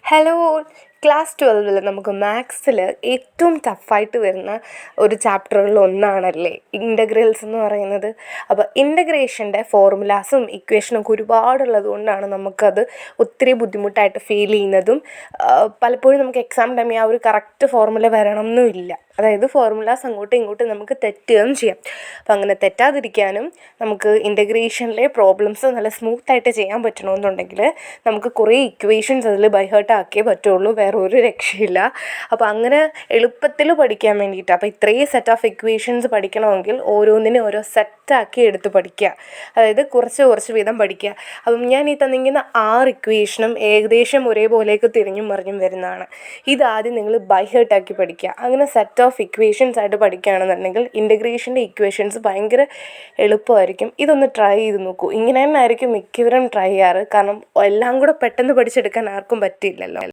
Hello. Class 12 നമുക്ക് മാത്സിൽ ഏറ്റവും ടഫായിട്ട് വരുന്ന ഒരു ചാപ്റ്ററുകളിൽ ഒന്നാണല്ലേ ഇൻ്റഗ്രൽസ് എന്ന് പറയുന്നത്. അപ്പോൾ ഇൻ്റഗ്രേഷൻ്റെ ഫോർമുലാസും ഇക്വേഷനൊക്കെ ഒരുപാടുള്ളത് കൊണ്ടാണ് നമുക്കത് ഒത്തിരി ബുദ്ധിമുട്ടായിട്ട് ഫീൽ ചെയ്യുന്നതും പലപ്പോഴും നമുക്ക് എക്സാം ടൈമിൽ ആ ഒരു കറക്റ്റ് ഫോർമുല വരണം എന്നുമില്ല. അതായത് ഫോർമുലാസ് അങ്ങോട്ടും ഇങ്ങോട്ടും നമുക്ക് തെറ്റുകയും ചെയ്യാം. അപ്പോൾ അങ്ങനെ തെറ്റാതിരിക്കാനും നമുക്ക് ഇൻ്റഗ്രേഷനിലെ പ്രോബ്ലംസ് നല്ല സ്മൂത്തായിട്ട് ചെയ്യാൻ പറ്റണമെന്നുണ്ടെങ്കിൽ നമുക്ക് കുറേ ഇക്വേഷൻസ് അതിൽ ബൈ ഹേർട്ട് ആക്കിയേ പറ്റുള്ളൂ, വേറെ ഒരു രക്ഷയില്ല. അപ്പോൾ അങ്ങനെ എളുപ്പത്തിൽ പഠിക്കാൻ വേണ്ടിയിട്ട് അപ്പോൾ ഇത്രയും സെറ്റ് ഓഫ് ഇക്വേഷൻസ് പഠിക്കണമെങ്കിൽ ഓരോന്നിനും ഓരോ സെറ്റാക്കി എടുത്ത് പഠിക്കുക. അതായത് കുറച്ച് വീതം പഠിക്കുക. അപ്പം ഞാൻ ഈ തന്നിരിക്കുന്ന 6 ഇക്വേഷനും ഏകദേശം ഒരേപോലെയൊക്കെ തിരിഞ്ഞും മറിഞ്ഞും വരുന്നതാണ്. ഇതാദ്യം നിങ്ങൾ ബൈ ഹേർട്ടാക്കി പഠിക്കുക. അങ്ങനെ സെറ്റ് ഓഫ് ഇക്വേഷൻസ് ആയിട്ട് പഠിക്കുകയാണെന്നുണ്ടെങ്കിൽ ഇൻ്റഗ്രേഷൻ്റെ ഇക്വേഷൻസ് ഭയങ്കര എളുപ്പമായിരിക്കും. ഇതൊന്ന് ട്രൈ ചെയ്ത് നോക്കൂ. ഇങ്ങനെ തന്നെ ആയിരിക്കും മിക്കവരും ട്രൈ ചെയ്യാറ്. കാരണം എല്ലാം കൂടെ പെട്ടെന്ന് പഠിച്ചെടുക്കാൻ ആർക്കും പറ്റില്ലല്ലോ.